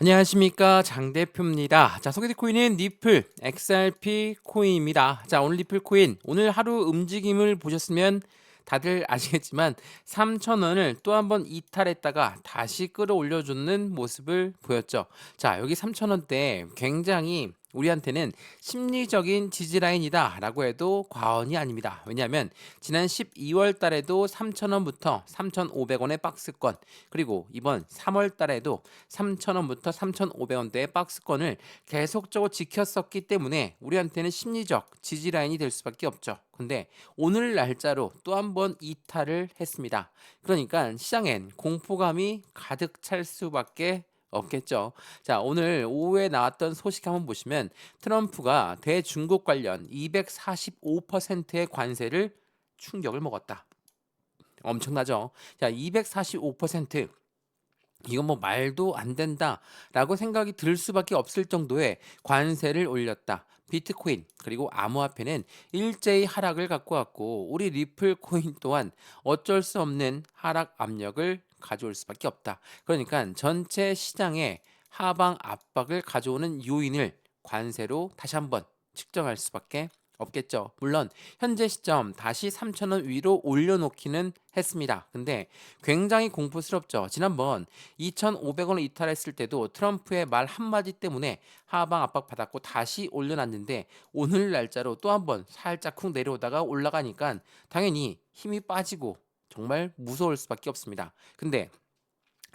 안녕하십니까 장 대표입니다. 자, 소개될 코인은 리플 XRP 코인입니다. 자, 오늘 리플 코인 오늘 하루 움직임을 보셨으면 다들 아시겠지만 3,000원을 또 한번 이탈했다가 다시 끌어올려주는 모습을 보였죠. 자, 여기 3,000원대 굉장히 우리한테는 심리적인 지지라인이다 라고 해도 과언이 아닙니다. 왜냐하면 지난 12월 달에도 3,000원부터 3,500원의 박스권, 그리고 이번 3월 달에도 3,000원부터 3,500원대의 박스권을 계속적으로 지켰었기 때문에 우리한테는 심리적 지지라인이 될 수밖에 없죠. 근데 오늘 날짜로 또 한 번 이탈을 했습니다. 그러니까 시장엔 공포감이 가득 찰 수밖에 없겠죠. 자, 오늘 오후에 나왔던 소식 한번 보시면 트럼프가 대중국 관련 245%의 관세를 충격을 먹었다. 엄청나죠. 자, 245%, 이건 뭐 말도 안 된다라고 생각이 들 수밖에 없을 정도의 관세를 올렸다. 비트코인 그리고 암호화폐는 일제히 하락을 갖고 왔고, 우리 리플 코인 또한 어쩔 수 없는 하락 압력을 가져올 수밖에 없다. 그러니까 전체 시장의 하방 압박을 가져오는 요인을 관세로 다시 한번 측정할 수밖에 없겠죠. 물론 현재 시점 다시 3,000원 위로 올려놓기는 했습니다. 근데 굉장히 공포스럽죠. 지난번 2,500원을 이탈했을 때도 트럼프의 말 한마디 때문에 하방 압박 받았고 다시 올려놨는데, 오늘 날짜로 또 한번 살짝 쿵 내려오다가 올라가니까 당연히 힘이 빠지고 정말 무서울 수밖에 없습니다. 근데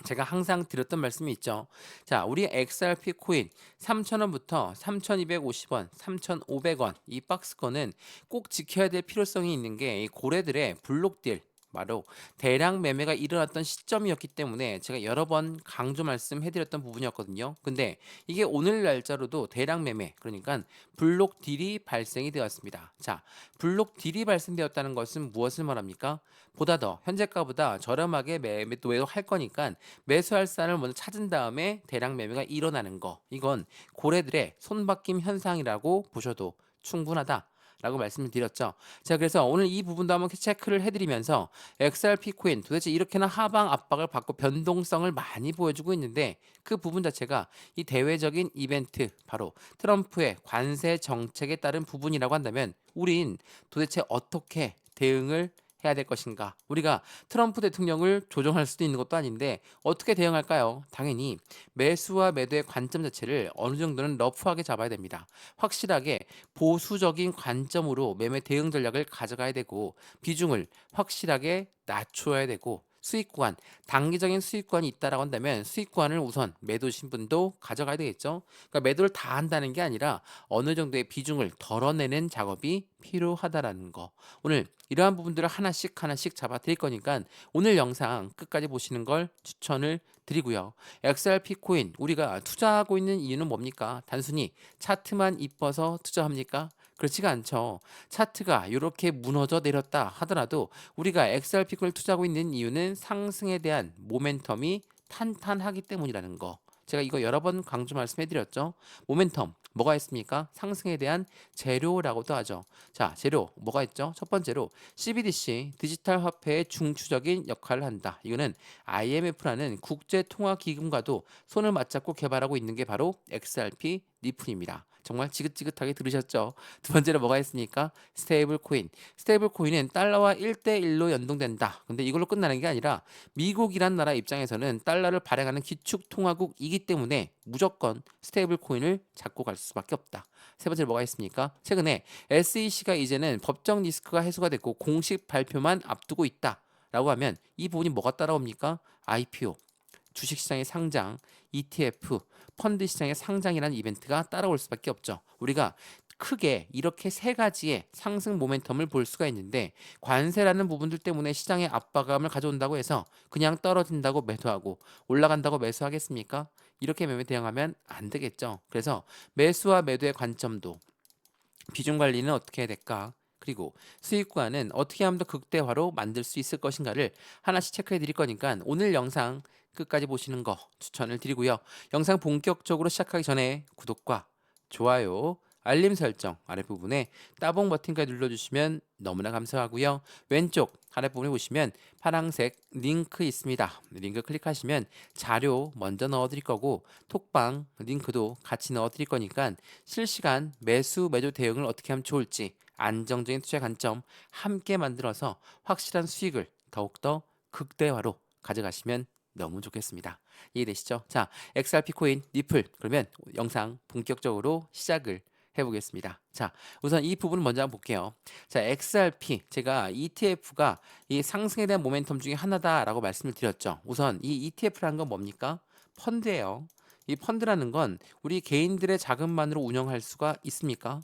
제가 항상 드렸던 말씀이 있죠. 자, 우리 XRP 코인 3,000원부터 3,250원, 3,500원 이 박스권은 꼭 지켜야 될 필요성이 있는 게 이 고래들의 블록딜, 바로 대량 매매가 일어났던 시점이었기 때문에 제가 여러 번 강조 말씀해드렸던 부분이었거든요. 근데 이게 오늘 날짜로도 대량 매매, 그러니까 블록 딜이 발생이 되었습니다. 자, 블록 딜이 발생되었다는 것은 무엇을 말합니까? 보다 더 현재가보다 저렴하게 매도를 할 거니까 매수할 사람을 먼저 찾은 다음에 대량 매매가 일어나는 거, 이건 고래들의 손바뀜 현상이라고 보셔도 충분하다 라고 말씀을 드렸죠. 자, 그래서 오늘 이 부분도 한번 체크를 해드리면서 XRP 코인 도대체 이렇게나 하방 압박을 받고 변동성을 많이 보여주고 있는데, 그 부분 자체가 이 대외적인 이벤트, 바로 트럼프의 관세 정책에 따른 부분이라고 한다면 우린 도대체 어떻게 대응을 해야 될 것인가? 우리가 트럼프 대통령을 조종할 수도 있는 것도 아닌데 어떻게 대응할까요? 당연히 매수와 매도의 관점 자체를 어느 정도는 러프하게 잡아야 됩니다. 확실하게 보수적인 관점으로 매매 대응 전략을 가져가야 되고, 비중을 확실하게 낮춰야 되고, 수익 구간, 단기적인 수익 구간이 있다라고 한다면 수익 구간을 우선 매도 신분도 가져가야 되겠죠. 그러니까 매도를 다 한다는 게 아니라 어느 정도의 비중을 덜어내는 작업이 필요하다라는 거. 오늘 이러한 부분들을 하나씩 하나씩 잡아 드릴 거니까 오늘 영상 끝까지 보시는 걸 추천을 드리고요. XRP 코인 우리가 투자하고 있는 이유는 뭡니까? 단순히 차트만 이뻐서 투자합니까? 그렇지가 않죠. 차트가 이렇게 무너져 내렸다 하더라도 우리가 XRP 코인을 투자하고 있는 이유는 상승에 대한 모멘텀이 탄탄하기 때문이라는 거. 제가 이거 여러 번 강조 말씀해드렸죠. 모멘텀 뭐가 있습니까? 상승에 대한 재료라고도 하죠. 자, 재료 뭐가 있죠? 첫 번째로 CBDC 디지털 화폐의 중추적인 역할을 한다. 이거는 IMF라는 국제통화기금과도 손을 맞잡고 개발하고 있는 게 바로 XRP 리플입니다. 정말 지긋지긋하게 들으셨죠? 두 번째로 뭐가 있습니까? 스테이블 코인. 스테이블 코인은 달러와 1대1로 연동된다. 근데 이걸로 끝나는 게 아니라 미국이란 나라 입장에서는 달러를 발행하는 기축통화국이기 때문에 무조건 스테이블 코인을 잡고 갈 수밖에 없다. 세 번째로 뭐가 있습니까? 최근에 SEC가 이제는 법적 리스크가 해소가 됐고 공식 발표만 앞두고 있다 라고 하면 이 부분이 뭐가 따라옵니까? IPO, 주식시장의 상장, ETF, 펀드 시장의 상장이라는 이벤트가 따라올 수밖에 없죠. 우리가 크게 이렇게 세 가지의 상승 모멘텀을 볼 수가 있는데, 관세라는 부분들 때문에 시장의 압박감을 가져온다고 해서 그냥 떨어진다고 매도하고 올라간다고 매수하겠습니까? 이렇게 매매 대응하면 안 되겠죠. 그래서 매수와 매도의 관점도, 비중 관리는 어떻게 해야 될까? 그리고 수익 구간은 어떻게 하면 더 극대화로 만들 수 있을 것인가를 하나씩 체크해 드릴 거니까 오늘 영상 끝까지 보시는 거 추천을 드리고요. 영상 본격적으로 시작하기 전에 구독과 좋아요, 알림 설정 아랫부분에 따봉 버튼까지 눌러주시면 너무나 감사하고요. 왼쪽 아랫부분에 보시면 파란색 링크 있습니다. 링크 클릭하시면 자료 먼저 넣어드릴 거고 톡방 링크도 같이 넣어드릴 거니까 실시간 매수 매도 대응을 어떻게 하면 좋을지 안정적인 투자 관점 함께 만들어서 확실한 수익을 더욱더 극대화로 가져가시면 너무 좋겠습니다. 이해되시죠? 자, XRP 코인 니플 그러면 영상 본격적으로 시작을 해보겠습니다. 자, 우선 이 부분을 먼저 한번 볼게요. 자, XRP 제가 ETF가 이 상승에 대한 모멘텀 중에 하나다라고 말씀을 드렸죠. 우선 이 ETF라는 건 뭡니까? 펀드예요. 이 펀드라는 건 우리 개인들의 자금만으로 운영할 수가 있습니까?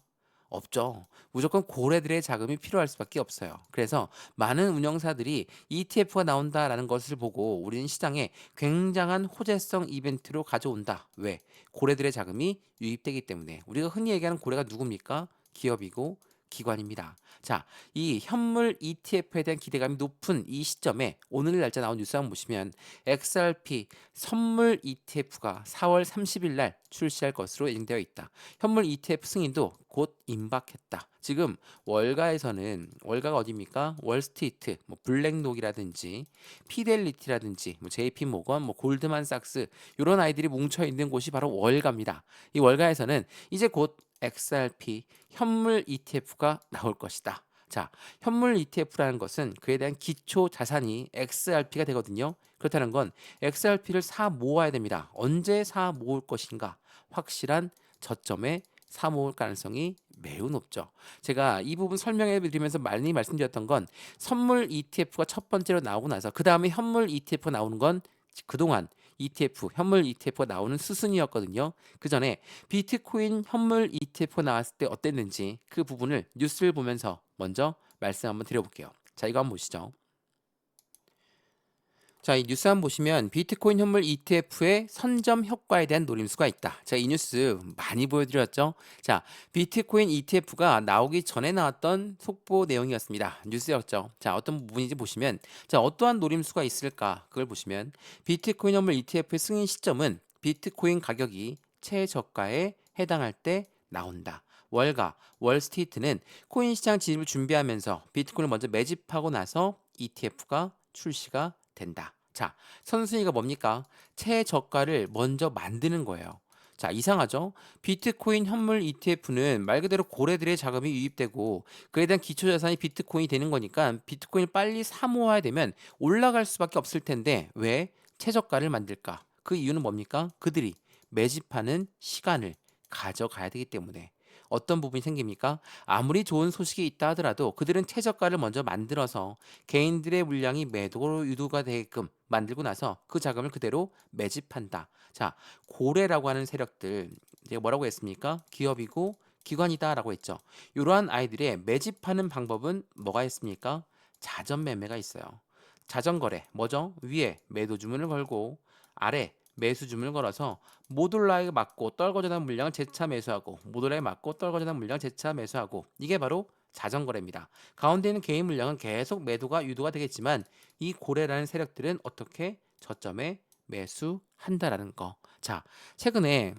없죠. 무조건 고래들의 자금이 필요할 수밖에 없어요. 그래서 많은 운영사들이 ETF가 나온다라는 것을 보고 우리는 시장에 굉장한 호재성 이벤트로 가져온다. 왜? 고래들의 자금이 유입되기 때문에. 우리가 흔히 얘기하는 고래가 누굽니까? 기업이고 기관입니다. 자, 이 현물 ETF에 대한 기대감이 높은 이 시점에 오늘 날짜 나온 뉴스 한번 보시면 XRP 선물 ETF가 4월 30일 날 출시할 것으로 예정되어 있다. 현물 ETF 승인도 곧 임박했다. 지금 월가에서는 월가가 어디입니까? 월스트리트, 뭐 블랙록이라든지 피델리티라든지 뭐 JP 모건, 뭐 골드만삭스 이런 아이들이 뭉쳐 있는 곳이 바로 월가입니다. 이 월가에서는 이제 곧 XRP 현물 ETF가 나올 것이다. 자, 현물 ETF라는 것은 그에 대한 기초 자산이 XRP가 되거든요. 그렇다는 건 XRP를 사 모아야 됩니다. 언제 사 모을 것인가? 확실한 저점에 사 모을 가능성이 매우 높죠. 제가 이 부분 설명해 드리면서 많이 말씀드렸던 건 선물 ETF가 첫 번째로 나오고 나서 그 다음에 현물 ETF가 나오는 건 그동안 ETF, 현물 ETF가 나오는 수순이었거든요. 그 전에 비트코인 현물 ETF가 나왔을 때 어땠는지 그 부분을 뉴스를 보면서 먼저 말씀 한번 드려볼게요. 자, 이거 한번 보시죠. 자, 이 뉴스 한번 보시면 비트코인 현물 ETF의 선점 효과에 대한 노림수가 있다. 제가 이 뉴스 많이 보여드렸죠. 자, 비트코인 ETF가 나오기 전에 나왔던 속보 내용이었습니다. 뉴스였죠. 자, 어떤 부분인지 보시면 자, 어떠한 노림수가 있을까? 그걸 보시면 비트코인 현물 ETF의 승인 시점은 비트코인 가격이 최저가에 해당할 때 나온다. 월가, 월스트리트는 코인 시장 진입을 준비하면서 비트코인을 먼저 매집하고 나서 ETF가 출시가 된다. 자, 선순위가 뭡니까? 최저가를 먼저 만드는 거예요. 자, 이상하죠? 비트코인 현물 ETF는 말 그대로 고래들의 자금이 유입되고 그에 대한 기초 자산이 비트코인이 되는 거니까 비트코인을 빨리 사 모아야 되면 올라갈 수밖에 없을 텐데 왜 최저가를 만들까? 그 이유는 뭡니까? 그들이 매집하는 시간을 가져가야 되기 때문에 어떤 부분이 생깁니까? 아무리 좋은 소식이 있다 하더라도 그들은 최저가를 먼저 만들어서 개인들의 물량이 매도로 유도가 되게끔 만들고 나서 그 자금을 그대로 매집한다. 자, 고래라고 하는 세력들, 제가 뭐라고 했습니까? 기업이고 기관이다라고 했죠. 이러한 아이들의 매집하는 방법은 뭐가 있습니까? 자전 매매가 있어요. 자전 거래, 뭐죠? 위에 매도 주문을 걸고 아래 매수 주문을 걸어서 모듈라에 맞고 떨궈져 나온 물량을 재차 매수하고 모듈라에 맞고 떨궈져 나온 물량을 재차 매수하고 이게 바로 자전거래입니다. 가운데 있는 개인 물량은 계속 매도가 유도가 되겠지만 이 고래라는 세력들은 어떻게 저점에 매수한다라는 거. 자, 최근에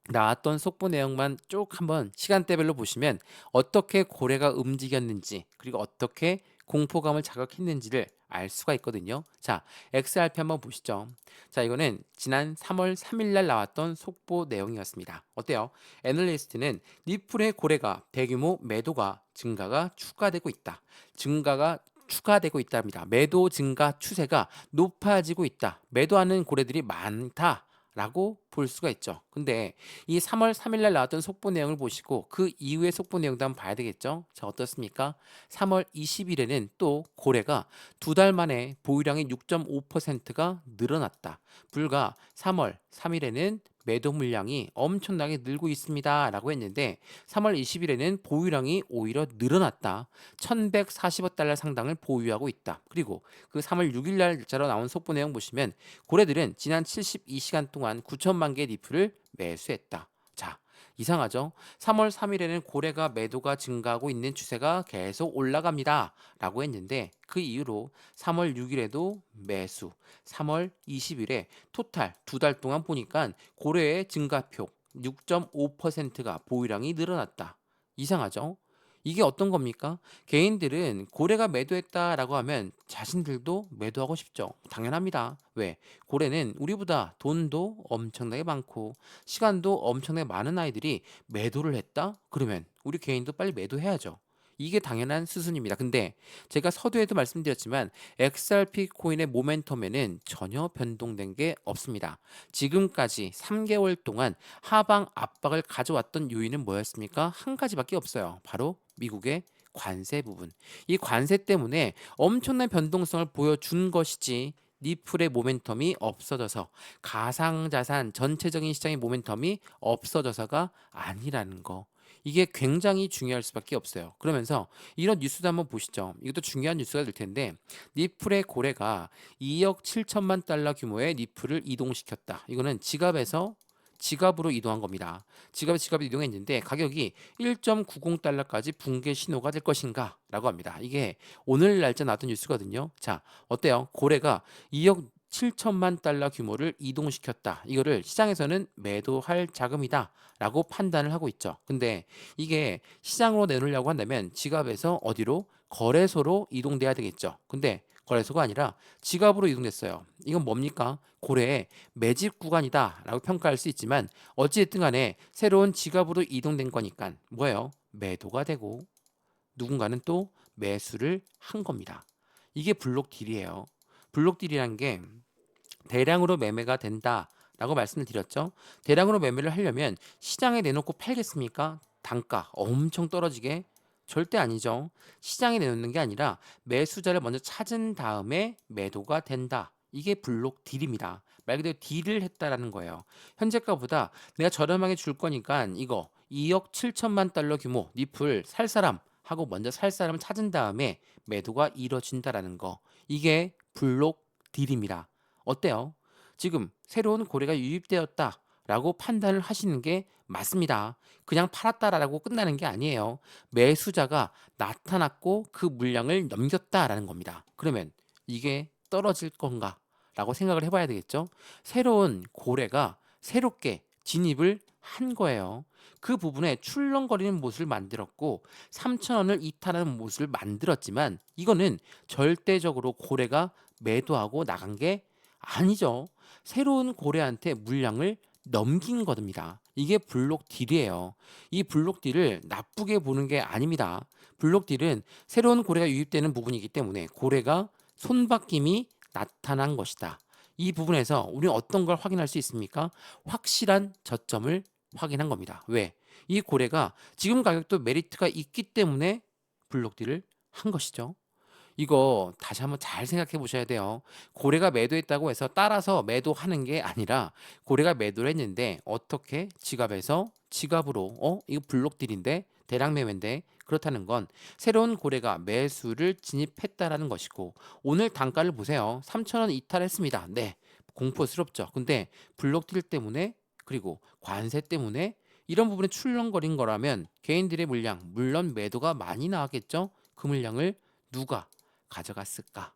나왔던 속보 내용만 쭉 한번 시간대별로 보시면 어떻게 고래가 움직였는지 그리고 어떻게 공포감을 자극했는지를 알 수가 있거든요. 자, XRP 한번 보시죠. 자, 이거는 지난 3월 3일 날 나왔던 속보 내용이었습니다. 어때요? 애널리스트는 리플의 고래가 대규모 매도가 증가가 추가되고 있다. 증가가 추가되고 있답니다. 매도 증가 추세가 높아지고 있다. 매도하는 고래들이 많다. 라고 볼 수가 있죠. 근데 이 3월 3일 날 나왔던 속보 내용을 보시고 그 이후의 속보 내용도 한번 봐야 되겠죠. 자, 어떻습니까? 3월 20일에는 또 고래가 두 달 만에 보유량이 6.5%가 늘어났다. 불과 3월 3일에는 매도 물량이 엄청나게 늘고 있습니다. 라고 했는데 3월 20일에는 보유량이 오히려 늘어났다. 1140억 달러 상당을 보유하고 있다. 그리고 그 3월 6일 날짜로 나온 속보 내용 보시면 고래들은 지난 72시간 동안 9천만 개의 리플을 매수했다. 자, 이상하죠? 3월 3일에는 고래가 매도가 증가하고 있는 추세가 계속 올라갑니다. 라고 했는데 그 이후로 3월 6일에도 매수, 3월 20일에 토탈 두 달 동안 보니까 고래의 증가폭 6.5%가 보유량이 늘어났다. 이상하죠? 이게 어떤 겁니까? 개인들은 고래가 매도했다라고 하면 자신들도 매도하고 싶죠. 당연합니다. 왜? 고래는 우리보다 돈도 엄청나게 많고 시간도 엄청나게 많은 아이들이 매도를 했다? 그러면 우리 개인도 빨리 매도해야죠. 이게 당연한 수순입니다. 근데 제가 서두에도 말씀드렸지만 XRP 코인의 모멘텀에는 전혀 변동된 게 없습니다. 지금까지 3개월 동안 하방 압박을 가져왔던 요인은 뭐였습니까? 한 가지밖에 없어요. 바로 미국의 관세 부분. 이 관세 때문에 엄청난 변동성을 보여준 것이지 니플의 모멘텀이 없어져서 가상자산 전체적인 시장의 모멘텀이 없어져서가 아니라는 거. 이게 굉장히 중요할 수밖에 없어요. 그러면서 이런 뉴스도 한번 보시죠. 이것도 중요한 뉴스가 될 텐데 니플의 고래가 2억 7천만 달러 규모의 니플을 이동시켰다. 이거는 지갑에서 지갑으로 이동한 겁니다. 지갑으로 이동했는데 가격이 1.90달러까지 붕괴 신호가 될 것인가? 라고 합니다. 이게 오늘 날짜 나왔던 뉴스거든요. 자, 어때요? 고래가 2억 7천만 달러 규모를 이동시켰다. 이거를 시장에서는 매도할 자금이다. 라고 판단을 하고 있죠. 근데 이게 시장으로 내놓으려고 한다면 지갑에서 어디로? 거래소로 이동돼야 되겠죠. 근데 거래소가 아니라 지갑으로 이동됐어요. 이건 뭡니까? 고래의 매집 구간이다 라고 평가할 수 있지만 어찌됐든 간에 새로운 지갑으로 이동된 거니까 뭐예요? 매도가 되고 누군가는 또 매수를 한 겁니다. 이게 블록 딜이에요. 블록 딜이란 게 대량으로 매매가 된다라고 말씀을 드렸죠. 대량으로 매매를 하려면 시장에 내놓고 팔겠습니까? 단가 엄청 떨어지게? 절대 아니죠. 시장에 내놓는 게 아니라 매수자를 먼저 찾은 다음에 매도가 된다. 이게 블록 딜입니다. 말 그대로 딜을 했다라는 거예요. 현재가보다 내가 저렴하게 줄 거니까 이거 2억 7천만 달러 규모 니플 살 사람 하고 먼저 살 사람을 찾은 다음에 매도가 이뤄진다라는 거. 이게 블록 딜입니다. 어때요? 지금 새로운 고래가 유입되었다라고 판단을 하시는 게 맞습니다. 그냥 팔았다라고 끝나는 게 아니에요. 매수자가 나타났고 그 물량을 넘겼다라는 겁니다. 그러면 이게 떨어질 건가? 라고 생각을 해봐야 되겠죠. 새로운 고래가 새롭게 진입을 한 거예요. 그 부분에 출렁거리는 모습을 만들었고 3,000원을 이탈하는 모습을 만들었지만 이거는 절대적으로 고래가 매도하고 나간 게 아니죠. 새로운 고래한테 물량을 넘긴 겁니다. 이게 블록 딜이에요. 이 블록 딜을 나쁘게 보는 게 아닙니다. 블록 딜은 새로운 고래가 유입되는 부분이기 때문에 고래가 손바뀜이 나타난 것이다. 이 부분에서 우리는 어떤 걸 확인할 수 있습니까? 확실한 저점을 확인한 겁니다. 왜? 이 고래가 지금 가격도 메리트가 있기 때문에 블록 딜을 한 것이죠. 이거 다시 한번 잘 생각해 보셔야 돼요. 고래가 매도했다고 해서 따라서 매도하는 게 아니라 고래가 매도를 했는데 어떻게 지갑에서 지갑으로 이거 블록딜인데 대량 매매인데 그렇다는 건 새로운 고래가 매수를 진입했다라는 것이고 오늘 단가를 보세요. 3,000원 이탈했습니다. 네. 공포스럽죠. 근데 블록딜 때문에 그리고 관세 때문에 이런 부분에 출렁거린 거라면 개인들의 물량 물론 매도가 많이 나왔겠죠. 그 물량을 누가 가져갔을까?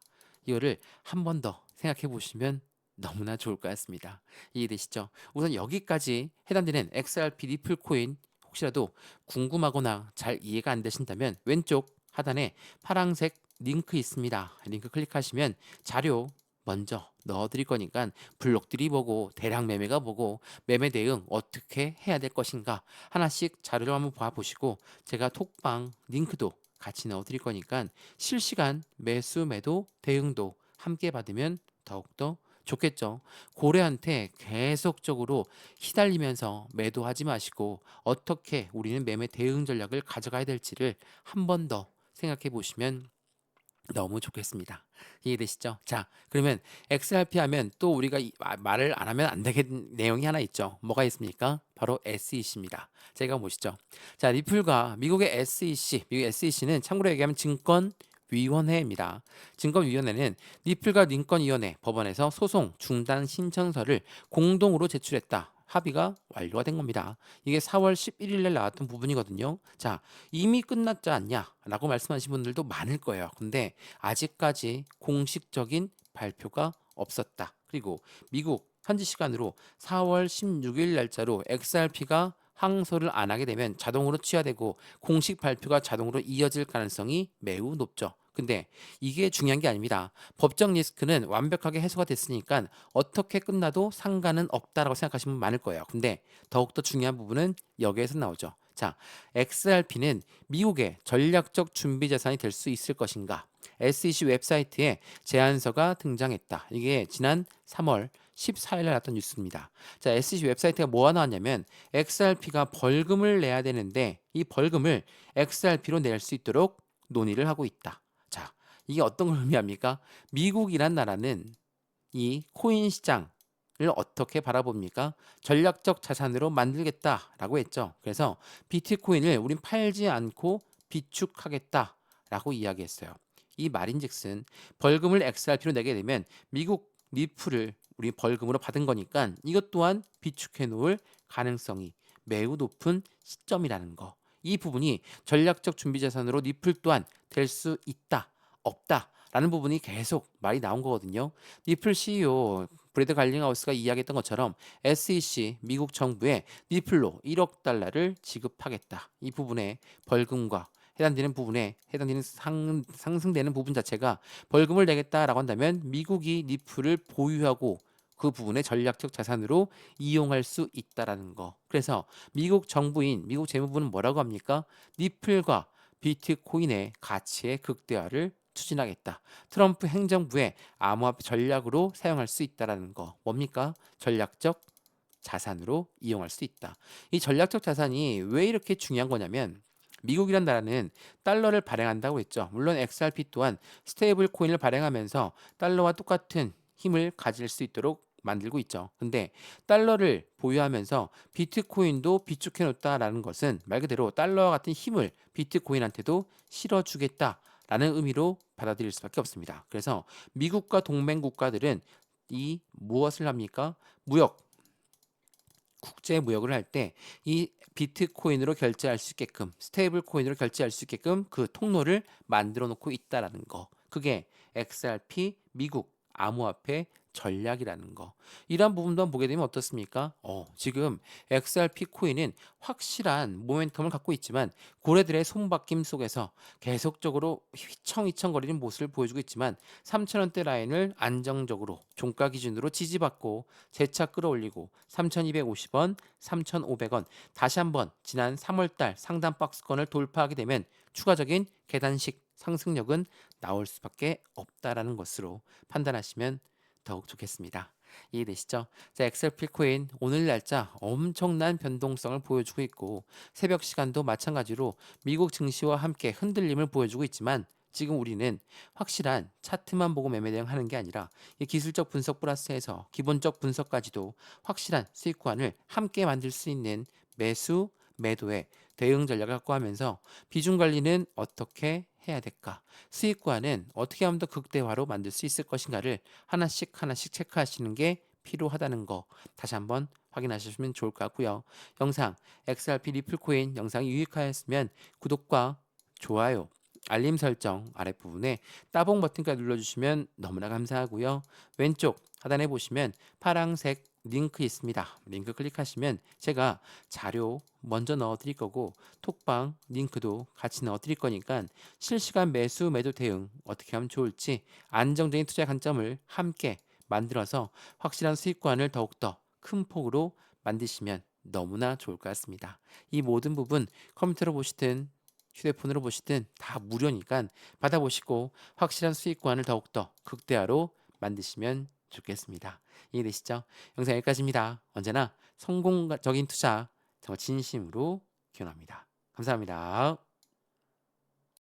이거를 한 번 더 생각해 보시면 너무나 좋을 것 같습니다. 이해되시죠? 우선 여기까지 해당되는 XRP 리플 코인 혹시라도 궁금하거나 잘 이해가 안 되신다면 왼쪽 하단에 파란색 링크 있습니다. 링크 클릭하시면 자료 먼저 넣어드릴 거니까 블록들이 보고 대량 매매가 보고 매매 대응 어떻게 해야 될 것인가 하나씩 자료를 한번 봐보시고 제가 톡방 링크도 같이 넣어드릴 거니까 실시간 매수 매도 대응도 함께 받으면 더욱더 좋겠죠. 고래한테 계속적으로 시달리면서 매도하지 마시고 어떻게 우리는 매매 대응 전략을 가져가야 될지를 한 번 더 생각해 보시면 너무 좋겠습니다. 이해되시죠? 자, 그러면 XRP 하면 또 우리가 말을 안 하면 안 되겠는 내용이 하나 있죠. 뭐가 있습니까? 바로 SEC입니다. 제가 보시죠. 자, 리플과 미국의 SEC, 미국 SEC는 참고로 얘기하면 증권위원회입니다. 증권위원회는 리플과 링컨위원회 법원에서 소송 중단 신청서를 공동으로 제출했다. 합의가 완료가 된 겁니다. 이게 4월 11일 날 나왔던 부분이거든요. 자, 이미 끝났지 않냐? 라고 말씀하신 분들도 많을 거예요. 근데 아직까지 공식적인 발표가 없었다. 그리고 미국 현지 시간으로 4월 16일 날짜로 XRP가 항소를 안 하게 되면 자동으로 취하되고 공식 발표가 자동으로 이어질 가능성이 매우 높죠. 근데 이게 중요한 게 아닙니다. 법적 리스크는 완벽하게 해소가 됐으니까 어떻게 끝나도 상관은 없다라고 생각하시는 분 많을 거예요. 근데 더욱더 중요한 부분은 여기에서 나오죠. 자, XRP는 미국의 전략적 준비 자산이 될 수 있을 것인가? SEC 웹사이트에 제안서가 등장했다. 이게 지난 3월 14일 날 났던 뉴스입니다. 자, SEC 웹사이트가 뭐가 나왔냐면 XRP가 벌금을 내야 되는데 이 벌금을 XRP로 낼 수 있도록 논의를 하고 있다. 자, 이게 어떤 걸 의미합니까? 미국이란 나라는 이 코인 시장을 어떻게 바라봅니까? 전략적 자산으로 만들겠다라고 했죠. 그래서 비트코인을 우린 팔지 않고 비축하겠다라고 이야기했어요. 이 말인즉슨 벌금을 XRP로 내게 되면 미국 리플을 우리 벌금으로 받은 거니까 이것 또한 비축해 놓을 가능성이 매우 높은 시점이라는 거. 이 부분이 전략적 준비 자산으로 리플 또한 될 수 있다, 없다. 라는 부분이 계속 말이 나온 거거든요. 리플 CEO 브래드 갈링하우스가 이야기했던 것처럼 SEC 미국 정부에 리플로 1억 달러를 지급하겠다. 이 부분에 벌금과 해당되는 부분에 해당되는 상승되는 부분 자체가 벌금을 내겠다라고 한다면 미국이 리플을 보유하고 그 부분의 전략적 자산으로 이용할 수 있다라는 거. 그래서 미국 정부인 미국 재무부는 뭐라고 합니까? 리플과 비트코인의 가치의 극대화를 추진하겠다. 트럼프 행정부의 암호화폐 전략으로 사용할 수 있다라는 거. 뭡니까? 전략적 자산으로 이용할 수 있다. 이 전략적 자산이 왜 이렇게 중요한 거냐면 미국이란 나라는 달러를 발행한다고 했죠. 물론 XRP 또한 스테이블 코인을 발행하면서 달러와 똑같은 힘을 가질 수 있도록 만들고 있죠. 근데 달러를 보유하면서 비트코인도 비축해 놓다라는 것은 말 그대로 달러와 같은 힘을 비트코인한테도 실어주겠다라는 의미로 받아들일 수밖에 없습니다. 그래서 미국과 동맹 국가들은 이 무엇을 합니까? 국제 무역을 할 때 이 비트코인으로 결제할 수 있게끔 스테이블 코인으로 결제할 수 있게끔 그 통로를 만들어 놓고 있다라는 거. 그게 XRP 미국 암호화폐 전략이라는 거. 이러한 부분도 한번 보게 되면 어떻습니까? 지금 XRP 코인은 확실한 모멘텀을 갖고 있지만 고래들의 손바뀜 속에서 계속적으로 휘청휘청거리는 모습을 보여주고 있지만 3,000원대 라인을 안정적으로 종가 기준으로 지지받고 재차 끌어올리고 3,250원, 3,500원 다시 한번 지난 3월달 상단 박스권을 돌파하게 되면 추가적인 계단식 상승력은 나올 수밖에 없다라는 것으로 판단하시면 더욱 좋겠습니다. 이해되시죠? 자, 엑셀필 코인 오늘 날짜 엄청난 변동성을 보여주고 있고 새벽 시간도 마찬가지로 미국 증시와 함께 흔들림을 보여주고 있지만 지금 우리는 확실한 차트만 보고 매매 대응하는 게 아니라 이 기술적 분석 플러스해서 기본적 분석까지도 확실한 수익관을 함께 만들 수 있는 매수, 매도의 대응 전략을 갖고 하면서 비중 관리는 어떻게 해야 될까? 수익관은 어떻게 하면 더 극대화로 만들 수 있을 것인가를 하나씩 하나씩 체크하시는 게 필요하다는 거 다시 한번 확인하시면 좋을 것 같고요. 영상 XRP 리플코인 영상이 유익하였으면 구독과 좋아요 알림 설정 아랫부분에 따봉 버튼까지 눌러주시면 너무나 감사하고요. 왼쪽 하단에 보시면 파란색 링크 있습니다. 링크 클릭하시면 제가 자료 먼저 넣어 드릴 거고 톡방 링크도 같이 넣어 드릴 거니까 실시간 매수 매도 대응 어떻게 하면 좋을지 안정적인 투자 관점을 함께 만들어서 확실한 수익관을 더욱더 큰 폭으로 만드시면 너무나 좋을 것 같습니다. 이 모든 부분 컴퓨터로 보시든 휴대폰으로 보시든 다 무료니까 받아보시고 확실한 수익관을 더욱더 극대화로 만드시면 좋겠습니다. 이해되시죠? 영상 여기까지입니다. 언제나 성공적인 투자 정말 진심으로 기원합니다. 감사합니다.